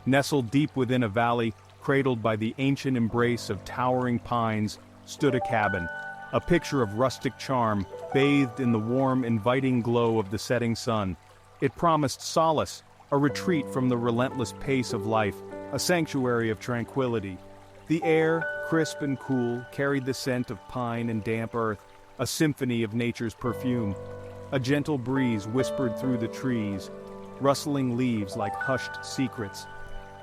Nestled deep within a valley, cradled by the ancient embrace of towering pines, stood a cabin, a picture of rustic charm, bathed in the warm, inviting glow of the setting sun. It promised solace, a retreat from the relentless pace of life, a sanctuary of tranquility. The air, crisp and cool, carried the scent of pine and damp earth, a symphony of nature's perfume. A gentle breeze whispered through the trees, rustling leaves like hushed secrets.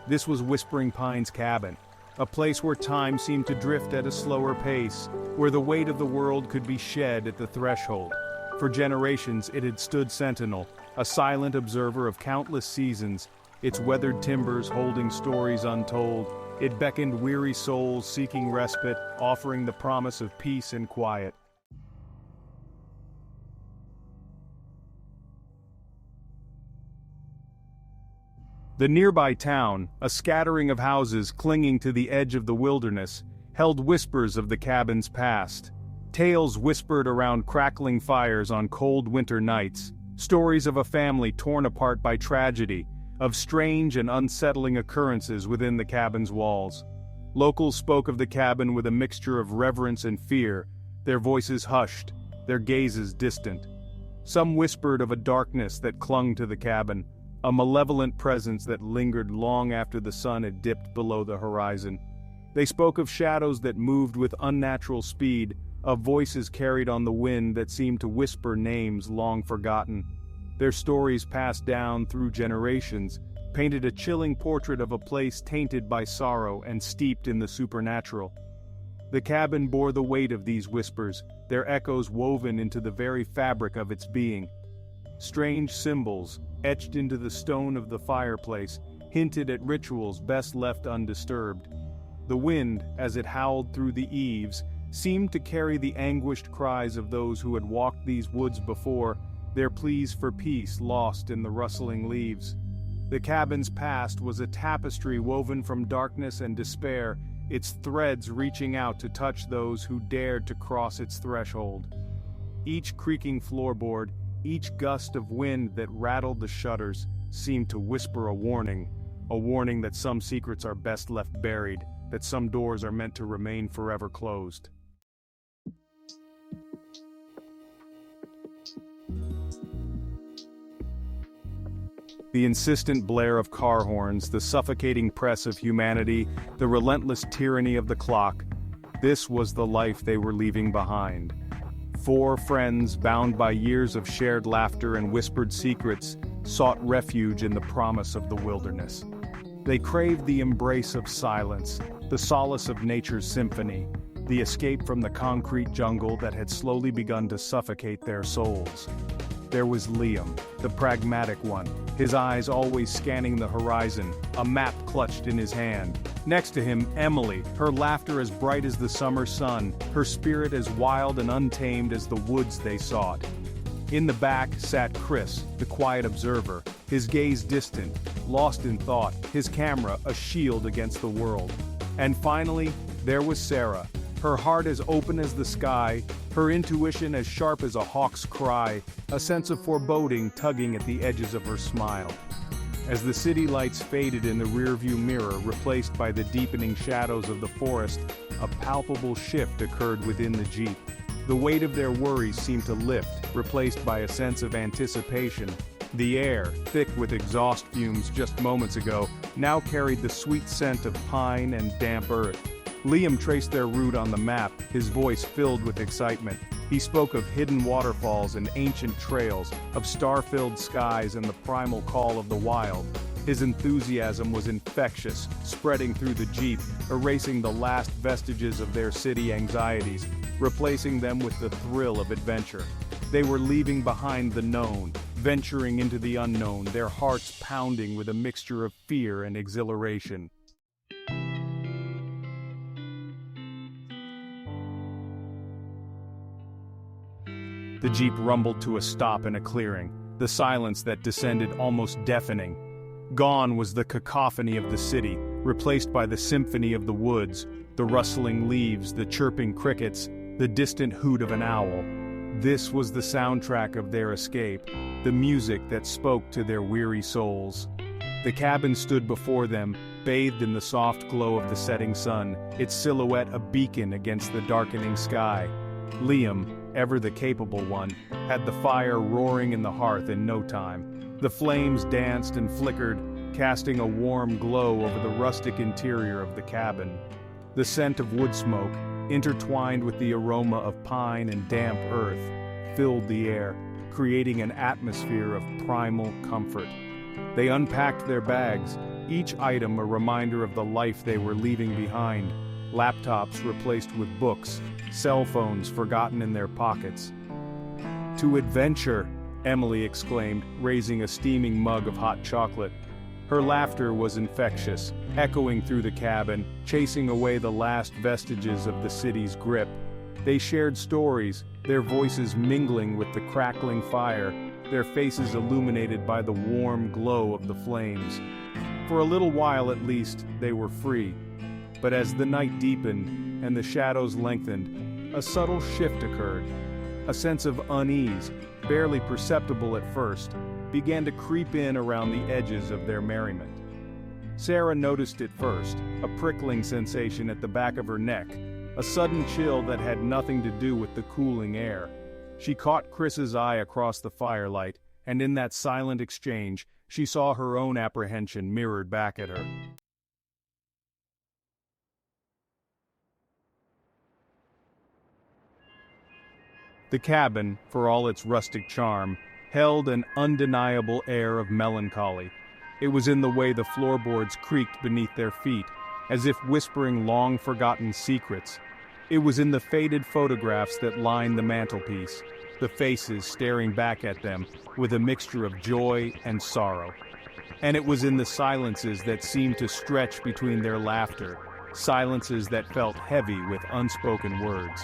This was Whispering Pine's cabin, a place where time seemed to drift at a slower pace, where the weight of the world could be shed at the threshold. For generations it had stood sentinel, a silent observer of countless seasons, its weathered timbers holding stories untold. It beckoned weary souls seeking respite, offering the promise of peace and quiet. The nearby town, a scattering of houses clinging to the edge of the wilderness, held whispers of the cabin's past. Tales whispered around crackling fires on cold winter nights, stories of a family torn apart by tragedy, of strange and unsettling occurrences within the cabin's walls. Locals spoke of the cabin with a mixture of reverence and fear, their voices hushed, their gazes distant. Some whispered of a darkness that clung to the cabin, a malevolent presence that lingered long after the sun had dipped below the horizon. They spoke of shadows that moved with unnatural speed, of voices carried on the wind that seemed to whisper names long forgotten. Their stories passed down through generations, painted a chilling portrait of a place tainted by sorrow and steeped in the supernatural. The cabin bore the weight of these whispers, their echoes woven into the very fabric of its being. Strange symbols, etched into the stone of the fireplace, hinted at rituals best left undisturbed. The wind, as it howled through the eaves, seemed to carry the anguished cries of those who had walked these woods before, their pleas for peace lost in the rustling leaves. The cabin's past was a tapestry woven from darkness and despair, its threads reaching out to touch those who dared to cross its threshold. Each creaking floorboard, each gust of wind that rattled the shutters, seemed to whisper a warning that some secrets are best left buried, that some doors are meant to remain forever closed. The insistent blare of car horns, the suffocating press of humanity, the relentless tyranny of the clock. This was the life they were leaving behind. 4 friends, bound by years of shared laughter and whispered secrets, sought refuge in the promise of the wilderness. They craved the embrace of silence, the solace of nature's symphony, the escape from the concrete jungle that had slowly begun to suffocate their souls. There was Liam, the pragmatic one, his eyes always scanning the horizon, a map clutched in his hand. Next to him, Emily, her laughter as bright as the summer sun, her spirit as wild and untamed as the woods they sought. In the back sat Chris, the quiet observer, his gaze distant, lost in thought, his camera a shield against the world. And finally, there was Sarah, her heart as open as the sky, her intuition as sharp as a hawk's cry, a sense of foreboding tugging at the edges of her smile. As the city lights faded in the rearview mirror, replaced by the deepening shadows of the forest, a palpable shift occurred within the Jeep. The weight of their worries seemed to lift, replaced by a sense of anticipation. The air, thick with exhaust fumes just moments ago, now carried the sweet scent of pine and damp earth. Liam traced their route on the map, his voice filled with excitement. He spoke of hidden waterfalls and ancient trails, of star-filled skies and the primal call of the wild. His enthusiasm was infectious, spreading through the Jeep, erasing the last vestiges of their city anxieties, replacing them with the thrill of adventure. They were leaving behind the known, venturing into the unknown, their hearts pounding with a mixture of fear and exhilaration. The Jeep rumbled to a stop in a clearing, the silence that descended almost deafening. Gone was the cacophony of the city, replaced by the symphony of the woods, the rustling leaves, the chirping crickets, the distant hoot of an owl. This was the soundtrack of their escape, the music that spoke to their weary souls. The cabin stood before them, bathed in the soft glow of the setting sun, its silhouette a beacon against the darkening sky. Liam, ever the capable one, had the fire roaring in the hearth in no time. The flames danced and flickered, casting a warm glow over the rustic interior of the cabin. The scent of wood smoke, intertwined with the aroma of pine and damp earth, filled the air, creating an atmosphere of primal comfort. They unpacked their bags, each item a reminder of the life they were leaving behind. Laptops replaced with books, cell phones forgotten in their pockets. "To adventure!" Emily exclaimed, raising a steaming mug of hot chocolate. Her laughter was infectious, echoing through the cabin, chasing away the last vestiges of the city's grip. They shared stories, their voices mingling with the crackling fire, their faces illuminated by the warm glow of the flames. For a little while at least, they were free. But as the night deepened and the shadows lengthened, a subtle shift occurred. A sense of unease, barely perceptible at first, began to creep in around the edges of their merriment. Sarah noticed it first, a prickling sensation at the back of her neck, a sudden chill that had nothing to do with the cooling air. She caught Chris's eye across the firelight, and in that silent exchange, she saw her own apprehension mirrored back at her. The cabin, for all its rustic charm, held an undeniable air of melancholy. It was in the way the floorboards creaked beneath their feet, as if whispering long-forgotten secrets. It was in the faded photographs that lined the mantelpiece, the faces staring back at them with a mixture of joy and sorrow. And it was in the silences that seemed to stretch between their laughter, silences that felt heavy with unspoken words.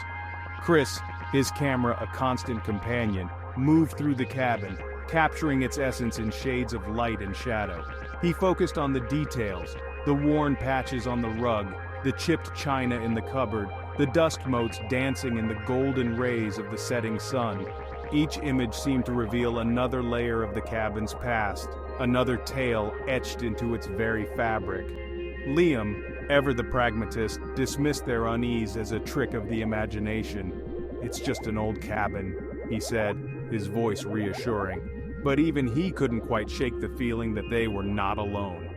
Chris, his camera a constant companion, moved through the cabin, capturing its essence in shades of light and shadow. He focused on the details, the worn patches on the rug, the chipped china in the cupboard, the dust motes dancing in the golden rays of the setting sun. Each image seemed to reveal another layer of the cabin's past, another tale etched into its very fabric. Liam, ever the pragmatist, dismissed their unease as a trick of the imagination. "It's just an old cabin," he said, his voice reassuring. But even he couldn't quite shake the feeling that they were not alone.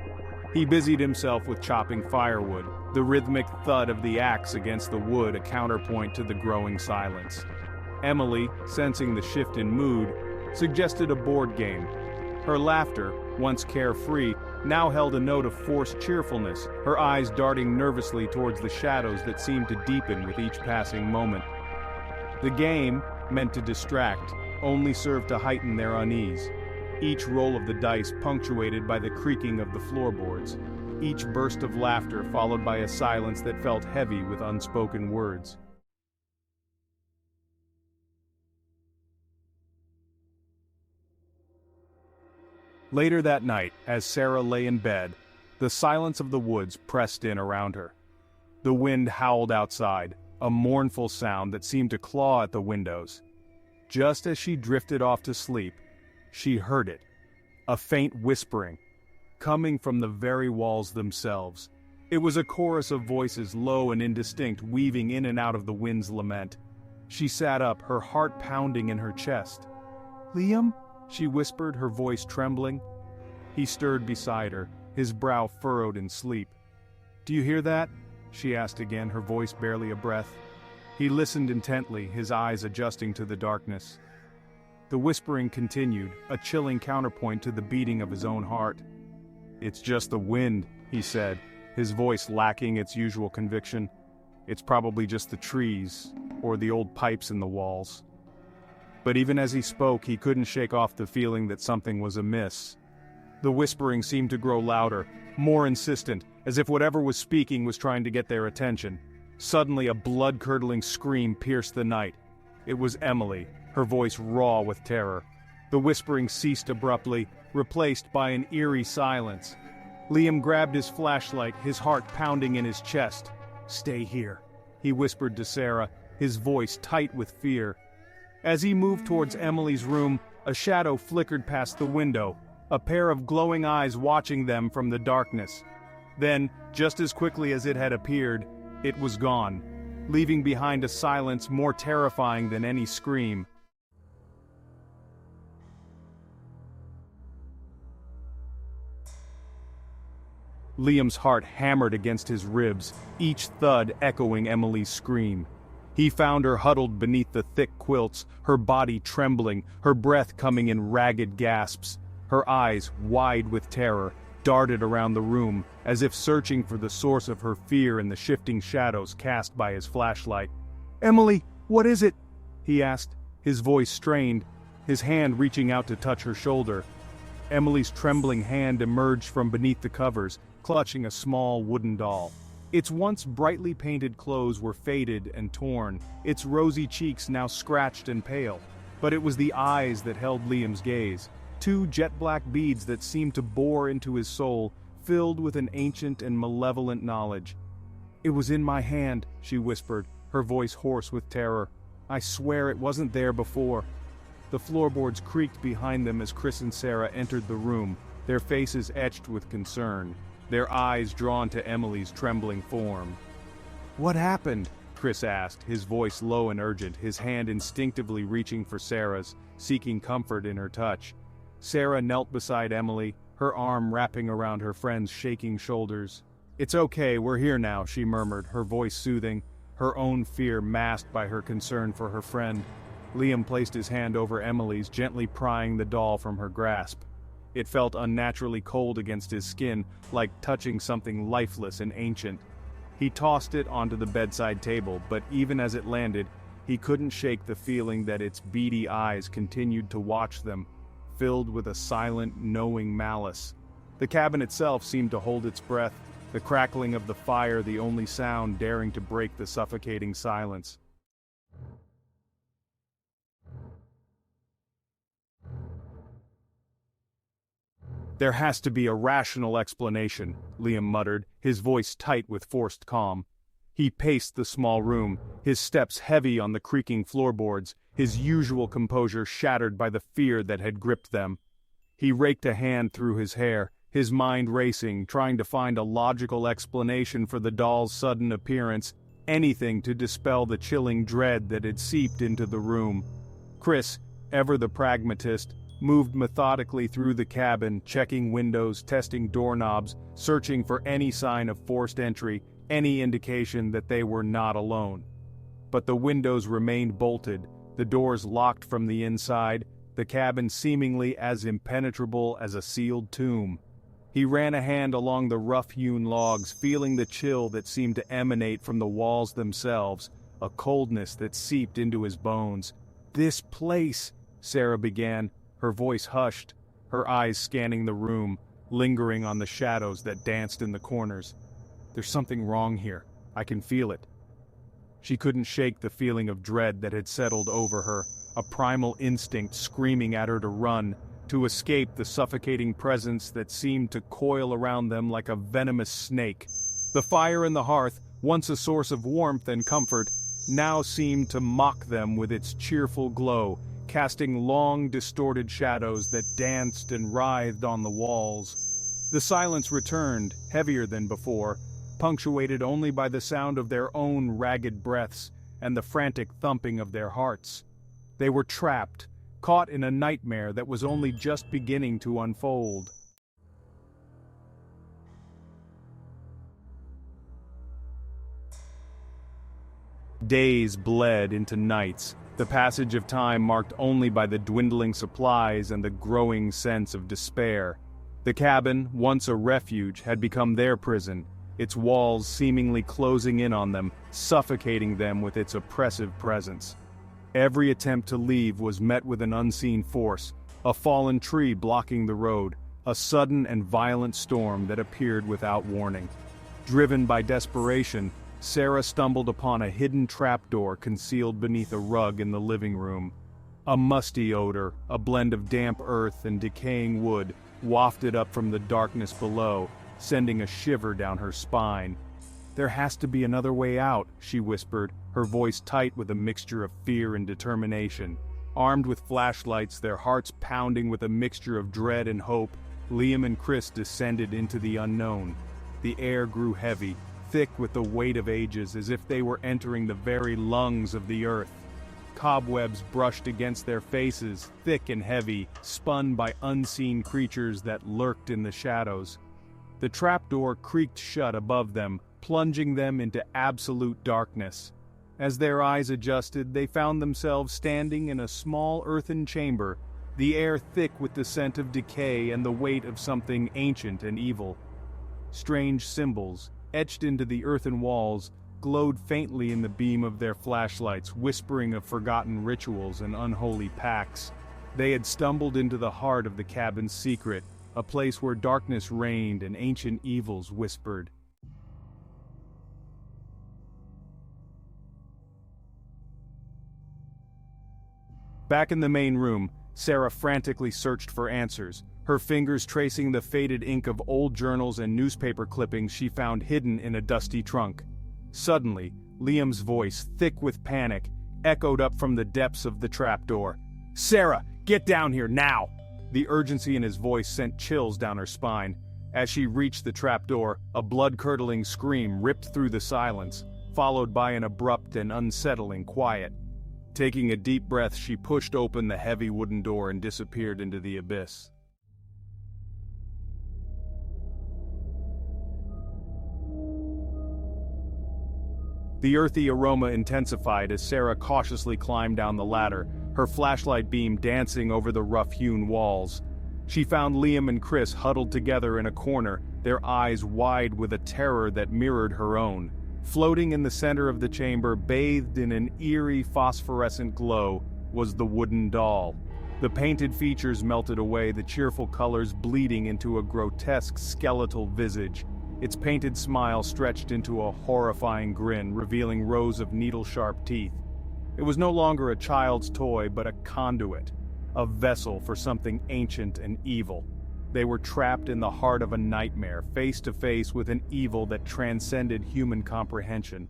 He busied himself with chopping firewood, the rhythmic thud of the axe against the wood a counterpoint to the growing silence. Emily, sensing the shift in mood, suggested a board game. Her laughter, once carefree, now held a note of forced cheerfulness, her eyes darting nervously towards the shadows that seemed to deepen with each passing moment. The game, meant to distract, only served to heighten their unease. Each roll of the dice punctuated by the creaking of the floorboards, each burst of laughter followed by a silence that felt heavy with unspoken words. Later that night, as Sarah lay in bed, the silence of the woods pressed in around her. The wind howled outside, a mournful sound that seemed to claw at the windows. Just as she drifted off to sleep, she heard it, a faint whispering, coming from the very walls themselves. It was a chorus of voices, low and indistinct, weaving in and out of the wind's lament. She sat up, her heart pounding in her chest. "Liam?" she whispered, her voice trembling. He stirred beside her, his brow furrowed in sleep. "Do you hear that?" she asked again, her voice barely a breath. He listened intently, his eyes adjusting to the darkness. The whispering continued, a chilling counterpoint to the beating of his own heart. "It's just the wind," he said, his voice lacking its usual conviction. "It's probably just the trees, or the old pipes in the walls." But even as he spoke, he couldn't shake off the feeling that something was amiss. The whispering seemed to grow louder, more insistent, as if whatever was speaking was trying to get their attention. Suddenly a blood-curdling scream pierced the night. It was Emily, her voice raw with terror. The whispering ceased abruptly, replaced by an eerie silence. Liam grabbed his flashlight, his heart pounding in his chest. "Stay here," he whispered to Sarah, his voice tight with fear. As he moved towards Emily's room, a shadow flickered past the window, a pair of glowing eyes watching them from the darkness. Then, just as quickly as it had appeared, it was gone, leaving behind a silence more terrifying than any scream. Liam's heart hammered against his ribs, each thud echoing Emily's scream. He found her huddled beneath the thick quilts, her body trembling, her breath coming in ragged gasps. Her eyes, wide with terror, darted around the room, as if searching for the source of her fear in the shifting shadows cast by his flashlight. "Emily, what is it?" he asked, his voice strained, his hand reaching out to touch her shoulder. Emily's trembling hand emerged from beneath the covers, clutching a small wooden doll. Its once brightly painted clothes were faded and torn, its rosy cheeks now scratched and pale. But it was the eyes that held Liam's gaze, two jet-black beads that seemed to bore into his soul, filled with an ancient and malevolent knowledge. "It was in my hand," she whispered, her voice hoarse with terror. "I swear it wasn't there before." The floorboards creaked behind them as Chris and Sarah entered the room, their faces etched with concern, their eyes drawn to Emily's trembling form. "What happened?" Chris asked, his voice low and urgent, his hand instinctively reaching for Sarah's, seeking comfort in her touch. Sarah knelt beside Emily, her arm wrapping around her friend's shaking shoulders. "It's okay, we're here now," she murmured, her voice soothing, her own fear masked by her concern for her friend. Liam placed his hand over Emily's, gently prying the doll from her grasp. It felt unnaturally cold against his skin, like touching something lifeless and ancient. He tossed it onto the bedside table, but even as it landed, he couldn't shake the feeling that its beady eyes continued to watch them, filled with a silent, knowing malice. The cabin itself seemed to hold its breath, the crackling of the fire the only sound daring to break the suffocating silence. "There has to be a rational explanation," Liam muttered, his voice tight with forced calm. He paced the small room, his steps heavy on the creaking floorboards, his usual composure shattered by the fear that had gripped them. He raked a hand through his hair, his mind racing, trying to find a logical explanation for the doll's sudden appearance, anything to dispel the chilling dread that had seeped into the room. Chris, ever the pragmatist, moved methodically through the cabin, checking windows, testing doorknobs, searching for any sign of forced entry, any indication that they were not alone. But the windows remained bolted, the doors locked from the inside, the cabin seemingly as impenetrable as a sealed tomb. He ran a hand along the rough-hewn logs, feeling the chill that seemed to emanate from the walls themselves, a coldness that seeped into his bones. "This place," Sarah began, her voice hushed, her eyes scanning the room, lingering on the shadows that danced in the corners. "There's something wrong here. I can feel it." She couldn't shake the feeling of dread that had settled over her, a primal instinct screaming at her to run, to escape the suffocating presence that seemed to coil around them like a venomous snake. The fire in the hearth, once a source of warmth and comfort, now seemed to mock them with its cheerful glow, casting long, distorted shadows that danced and writhed on the walls. The silence returned, heavier than before, punctuated only by the sound of their own ragged breaths and the frantic thumping of their hearts. They were trapped, caught in a nightmare that was only just beginning to unfold. Days bled into nights, the passage of time marked only by the dwindling supplies and the growing sense of despair. The cabin, once a refuge, had become their prison, its walls seemingly closing in on them, suffocating them with its oppressive presence. Every attempt to leave was met with an unseen force, a fallen tree blocking the road, a sudden and violent storm that appeared without warning. Driven by desperation, Sarah stumbled upon a hidden trapdoor concealed beneath a rug in the living room. A musty odor, a blend of damp earth and decaying wood, wafted up from the darkness below, sending a shiver down her spine. "There has to be another way out," she whispered, her voice tight with a mixture of fear and determination. Armed with flashlights, their hearts pounding with a mixture of dread and hope, Liam and Chris descended into the unknown. The air grew heavy, thick with the weight of ages, as if they were entering the very lungs of the earth. Cobwebs brushed against their faces, thick and heavy, spun by unseen creatures that lurked in the shadows. The trapdoor creaked shut above them, plunging them into absolute darkness. As their eyes adjusted, they found themselves standing in a small earthen chamber, the air thick with the scent of decay and the weight of something ancient and evil. Strange symbols, etched into the earthen walls, glowed faintly in the beam of their flashlights, whispering of forgotten rituals and unholy pacts. They had stumbled into the heart of the cabin's secret, a place where darkness reigned and ancient evils whispered. Back in the main room, Sarah frantically searched for answers, her fingers tracing the faded ink of old journals and newspaper clippings she found hidden in a dusty trunk. Suddenly, Liam's voice, thick with panic, echoed up from the depths of the trapdoor. "Sarah, get down here now!" The urgency in his voice sent chills down her spine. As she reached the trapdoor, a blood-curdling scream ripped through the silence, followed by an abrupt and unsettling quiet. Taking a deep breath, she pushed open the heavy wooden door and disappeared into the abyss. The earthy aroma intensified as Sarah cautiously climbed down the ladder, her flashlight beam dancing over the rough-hewn walls. She found Liam and Chris huddled together in a corner, their eyes wide with a terror that mirrored her own. Floating in the center of the chamber, bathed in an eerie phosphorescent glow, was the wooden doll. The painted features melted away, the cheerful colors bleeding into a grotesque skeletal visage. Its painted smile stretched into a horrifying grin, revealing rows of needle-sharp teeth. It was no longer a child's toy, but a conduit, a vessel for something ancient and evil. They were trapped in the heart of a nightmare, face to face with an evil that transcended human comprehension.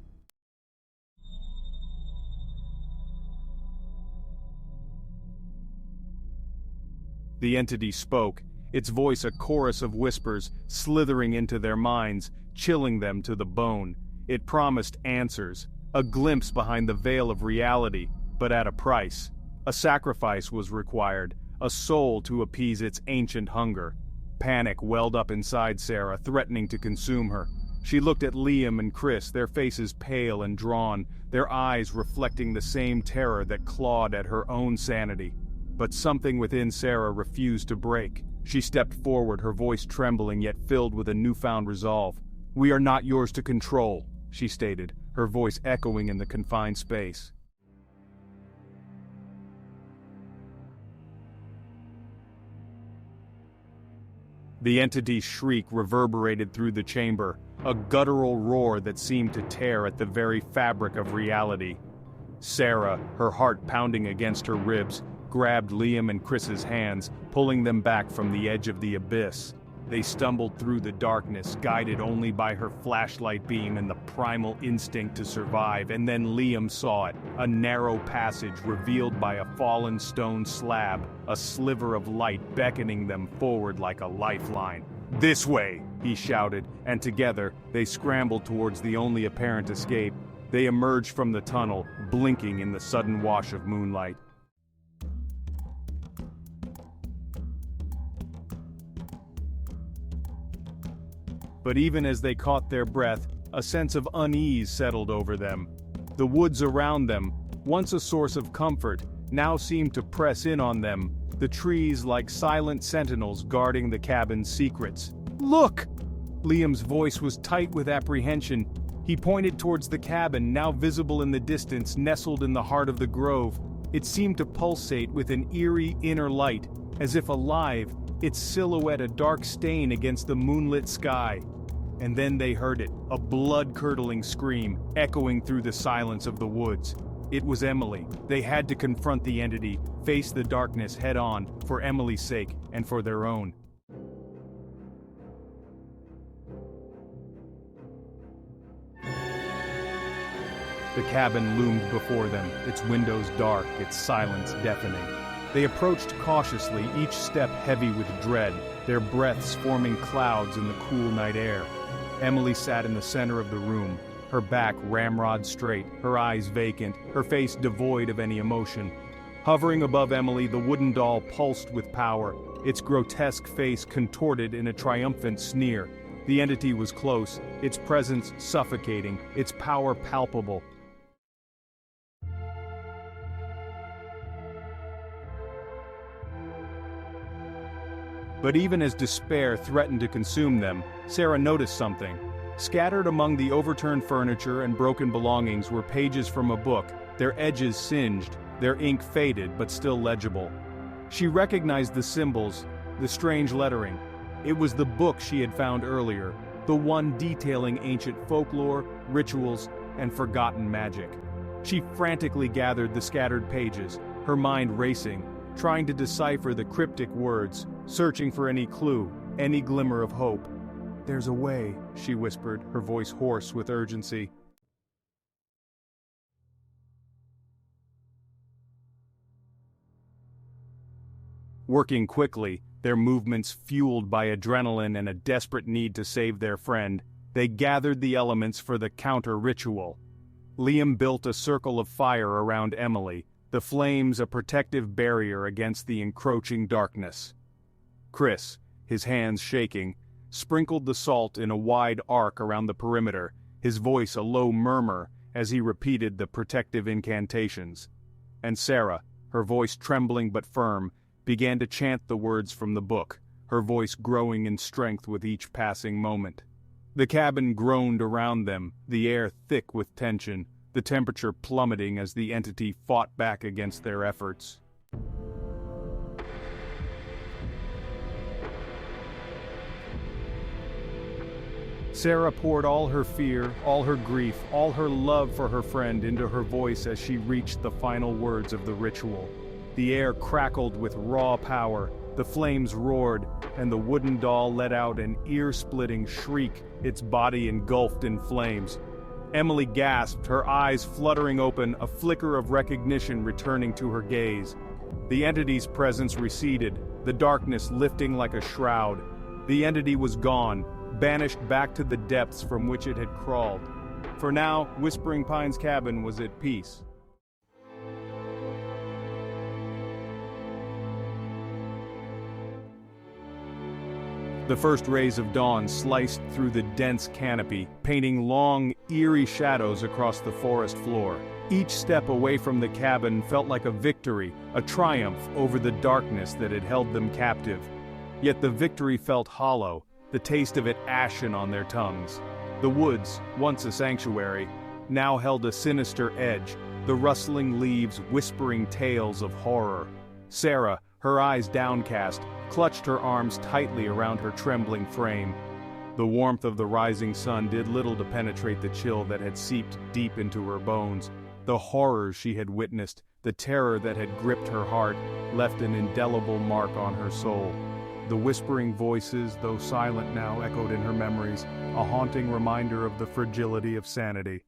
The entity spoke, its voice a chorus of whispers, slithering into their minds, chilling them to the bone. It promised answers, a glimpse behind the veil of reality, but at a price. A sacrifice was required, a soul to appease its ancient hunger. Panic welled up inside Sarah, threatening to consume her. She looked at Liam and Chris, their faces pale and drawn, their eyes reflecting the same terror that clawed at her own sanity. But something within Sarah refused to break. She stepped forward, her voice trembling yet filled with a newfound resolve. "We are not yours to control," she stated, her voice echoing in the confined space. The entity's shriek reverberated through the chamber, a guttural roar that seemed to tear at the very fabric of reality. Sarah, her heart pounding against her ribs, grabbed Liam and Chris's hands, pulling them back from the edge of the abyss. They stumbled through the darkness, guided only by her flashlight beam and the primal instinct to survive, and then Liam saw it, a narrow passage revealed by a fallen stone slab, a sliver of light beckoning them forward like a lifeline. "This way!" he shouted, and together, they scrambled towards the only apparent escape. They emerged from the tunnel, blinking in the sudden wash of moonlight. But even as they caught their breath, a sense of unease settled over them. The woods around them, once a source of comfort, now seemed to press in on them, the trees like silent sentinels guarding the cabin's secrets. "Look!" Liam's voice was tight with apprehension. He pointed towards the cabin, now visible in the distance, nestled in the heart of the grove. It seemed to pulsate with an eerie inner light, as if alive, its silhouette a dark stain against the moonlit sky. And then they heard it, a blood-curdling scream, echoing through the silence of the woods. It was Emily. They had to confront the entity, face the darkness head-on, for Emily's sake, and for their own. The cabin loomed before them, its windows dark, its silence deafening. They approached cautiously, each step heavy with dread, their breaths forming clouds in the cool night air. Emily sat in the center of the room, her back ramrod straight, her eyes vacant, her face devoid of any emotion. Hovering above Emily, the wooden doll pulsed with power, its grotesque face contorted in a triumphant sneer. The entity was close, its presence suffocating, its power palpable. But even as despair threatened to consume them, Sarah noticed something. Scattered among the overturned furniture and broken belongings were pages from a book, their edges singed, their ink faded but still legible. She recognized the symbols, the strange lettering. It was the book she had found earlier, the one detailing ancient folklore, rituals, and forgotten magic. She frantically gathered the scattered pages, her mind racing, trying to decipher the cryptic words, searching for any clue, any glimmer of hope. "There's a way," she whispered, her voice hoarse with urgency. Working quickly, their movements fueled by adrenaline and a desperate need to save their friend, they gathered the elements for the counter-ritual. Liam built a circle of fire around Emily, the flames a protective barrier against the encroaching darkness. Chris, his hands shaking, sprinkled the salt in a wide arc around the perimeter, his voice a low murmur as he repeated the protective incantations. And Sarah, her voice trembling but firm, began to chant the words from the book, her voice growing in strength with each passing moment. The cabin groaned around them, the air thick with tension, the temperature plummeting as the entity fought back against their efforts. Sarah poured all her fear, all her grief, all her love for her friend into her voice as she reached the final words of the ritual. The air crackled with raw power, the flames roared, and the wooden doll let out an ear-splitting shriek, its body engulfed in flames. Emily gasped, her eyes fluttering open, a flicker of recognition returning to her gaze. The entity's presence receded, the darkness lifting like a shroud. The entity was gone, banished back to the depths from which it had crawled. For now, Whispering Pines cabin was at peace. The first rays of dawn sliced through the dense canopy, painting long, eerie shadows across the forest floor. Each step away from the cabin felt like a victory, a triumph over the darkness that had held them captive. Yet the victory felt hollow, the taste of it ashen on their tongues. The woods, once a sanctuary, now held a sinister edge, the rustling leaves whispering tales of horror. Sarah, her eyes downcast, clutched her arms tightly around her trembling frame. The warmth of the rising sun did little to penetrate the chill that had seeped deep into her bones. The horrors she had witnessed, the terror that had gripped her heart, left an indelible mark on her soul. The whispering voices, though silent now, echoed in her memories, a haunting reminder of the fragility of sanity.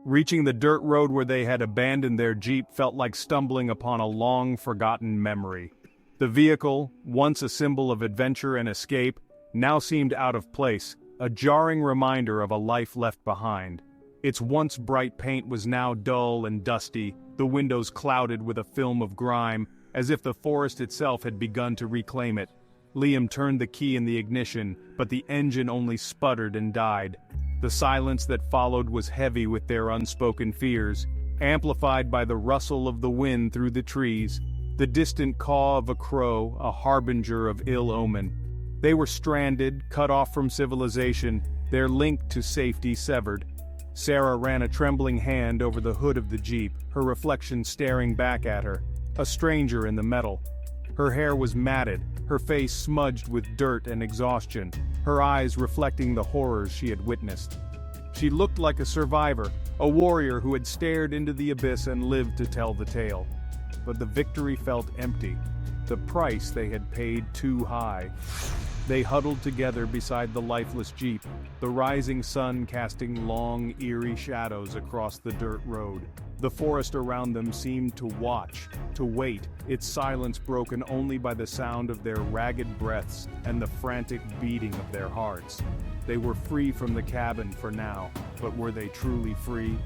Reaching the dirt road where they had abandoned their Jeep felt like stumbling upon a long-forgotten memory. The vehicle, once a symbol of adventure and escape, now seemed out of place, a jarring reminder of a life left behind. Its once bright paint was now dull and dusty, the windows clouded with a film of grime, as if the forest itself had begun to reclaim it. Liam turned the key in the ignition, but the engine only sputtered and died. The silence that followed was heavy with their unspoken fears, amplified by the rustle of the wind through the trees, the distant caw of a crow, a harbinger of ill omen. They were stranded, cut off from civilization, their link to safety severed. Sarah ran a trembling hand over the hood of the Jeep, her reflection staring back at her, a stranger in the metal. Her hair was matted, her face smudged with dirt and exhaustion, her eyes reflecting the horrors she had witnessed. She looked like a survivor, a warrior who had stared into the abyss and lived to tell the tale. But the victory felt empty, the price they had paid too high. They huddled together beside the lifeless jeep, the rising sun casting long, eerie shadows across the dirt road. The forest around them seemed to watch, to wait, its silence broken only by the sound of their ragged breaths and the frantic beating of their hearts. They were free from the cabin for now, but were they truly free?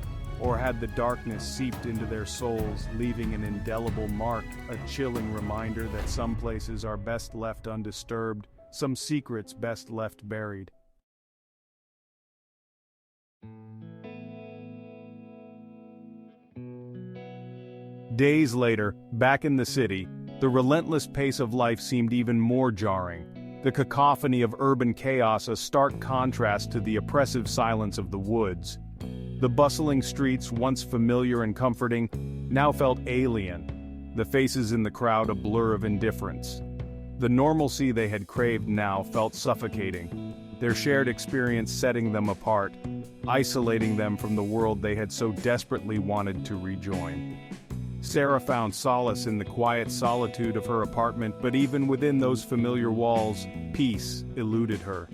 Or had the darkness seeped into their souls, leaving an indelible mark, a chilling reminder that some places are best left undisturbed, some secrets best left buried? Days later, back in the city, the relentless pace of life seemed even more jarring. The cacophony of urban chaos a stark contrast to the oppressive silence of the woods. The bustling streets, once familiar and comforting, now felt alien, the faces in the crowd a blur of indifference. The normalcy they had craved now felt suffocating, their shared experience setting them apart, isolating them from the world they had so desperately wanted to rejoin. Sarah found solace in the quiet solitude of her apartment, but even within those familiar walls, peace eluded her.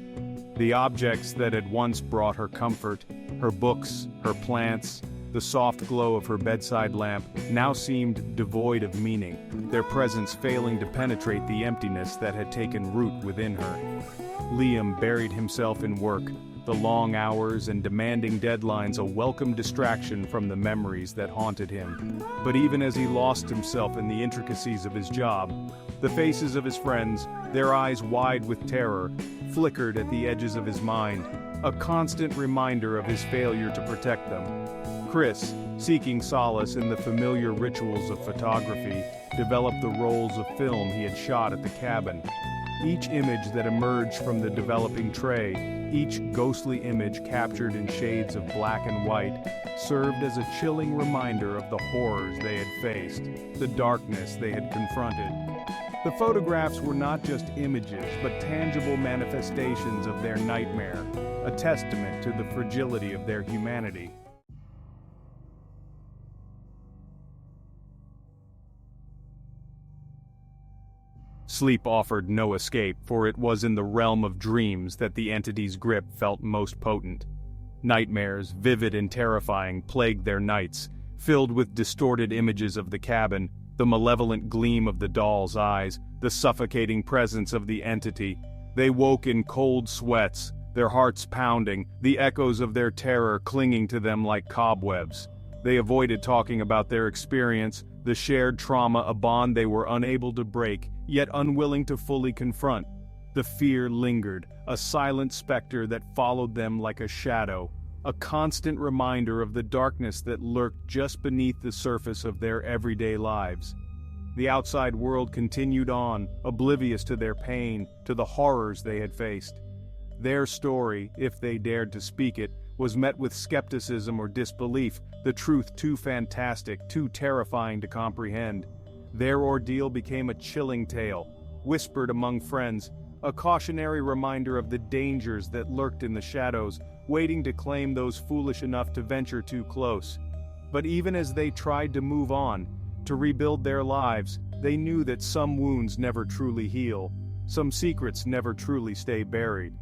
The objects that had once brought her comfort, her books, her plants, the soft glow of her bedside lamp, now seemed devoid of meaning, their presence failing to penetrate the emptiness that had taken root within her. Liam buried himself in work, the long hours and demanding deadlines a welcome distraction from the memories that haunted him. But even as he lost himself in the intricacies of his job, the faces of his friends, their eyes wide with terror, flickered at the edges of his mind, a constant reminder of his failure to protect them. Chris, seeking solace in the familiar rituals of photography, developed the rolls of film he had shot at the cabin. Each image that emerged from the developing tray, each ghostly image captured in shades of black and white, served as a chilling reminder of the horrors they had faced, the darkness they had confronted. The photographs were not just images, but tangible manifestations of their nightmare, a testament to the fragility of their humanity. Sleep offered no escape, for it was in the realm of dreams that the entity's grip felt most potent. Nightmares, vivid and terrifying, plagued their nights, filled with distorted images of the cabin, the malevolent gleam of the doll's eyes, the suffocating presence of the entity. They woke in cold sweats, their hearts pounding, the echoes of their terror clinging to them like cobwebs. They avoided talking about their experience, the shared trauma, a bond they were unable to break, yet unwilling to fully confront. The fear lingered, a silent specter that followed them like a shadow, a constant reminder of the darkness that lurked just beneath the surface of their everyday lives. The outside world continued on, oblivious to their pain, to the horrors they had faced. Their story, if they dared to speak it, was met with skepticism or disbelief, the truth too fantastic, too terrifying to comprehend. Their ordeal became a chilling tale, whispered among friends, a cautionary reminder of the dangers that lurked in the shadows, waiting to claim those foolish enough to venture too close. But even as they tried to move on, to rebuild their lives, they knew that some wounds never truly heal, some secrets never truly stay buried.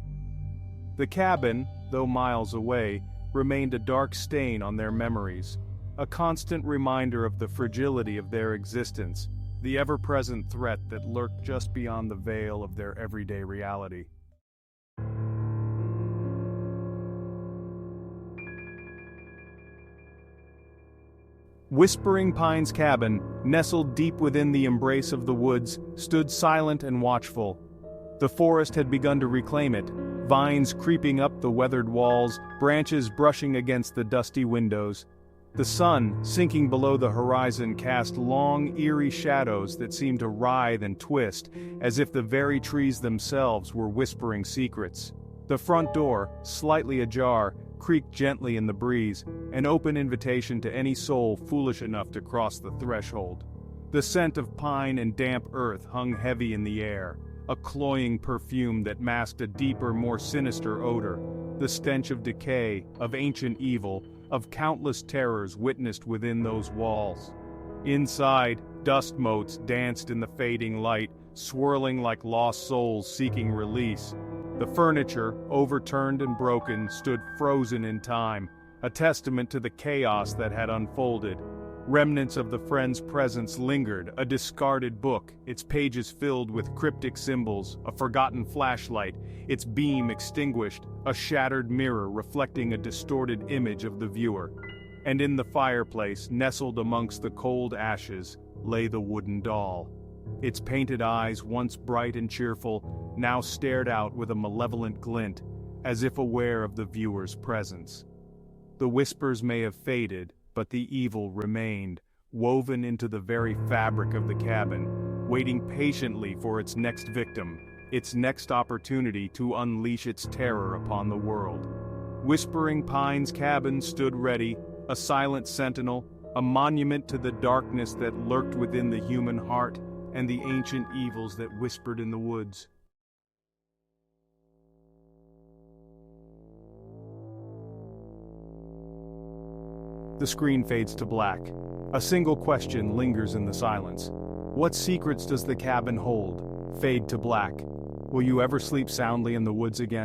The cabin, though miles away, remained a dark stain on their memories, a constant reminder of the fragility of their existence, the ever-present threat that lurked just beyond the veil of their everyday reality. Whispering Pine's cabin, nestled deep within the embrace of the woods, stood silent and watchful. The forest had begun to reclaim it, vines creeping up the weathered walls, branches brushing against the dusty windows. The sun, sinking below the horizon, cast long, eerie shadows that seemed to writhe and twist, as if the very trees themselves were whispering secrets. The front door, slightly ajar, creaked gently in the breeze, an open invitation to any soul foolish enough to cross the threshold. The scent of pine and damp earth hung heavy in the air, a cloying perfume that masked a deeper, more sinister odor, the stench of decay, of ancient evil, of countless terrors witnessed within those walls. Inside, dust motes danced in the fading light, swirling like lost souls seeking release. The furniture, overturned and broken, stood frozen in time, a testament to the chaos that had unfolded. Remnants of the friend's presence lingered, a discarded book, its pages filled with cryptic symbols, a forgotten flashlight, its beam extinguished, a shattered mirror reflecting a distorted image of the viewer. And in the fireplace, nestled amongst the cold ashes, lay the wooden doll. Its painted eyes, once bright and cheerful, now stared out with a malevolent glint, as if aware of the viewer's presence. The whispers may have faded, but the evil remained, woven into the very fabric of the cabin, waiting patiently for its next victim, its next opportunity to unleash its terror upon the world. Whispering Pine's cabin stood ready, a silent sentinel, a monument to the darkness that lurked within the human heart and the ancient evils that whispered in the woods. The screen fades to black. A single question lingers in the silence. What secrets does the cabin hold? Fade to black. Will you ever sleep soundly in the woods again?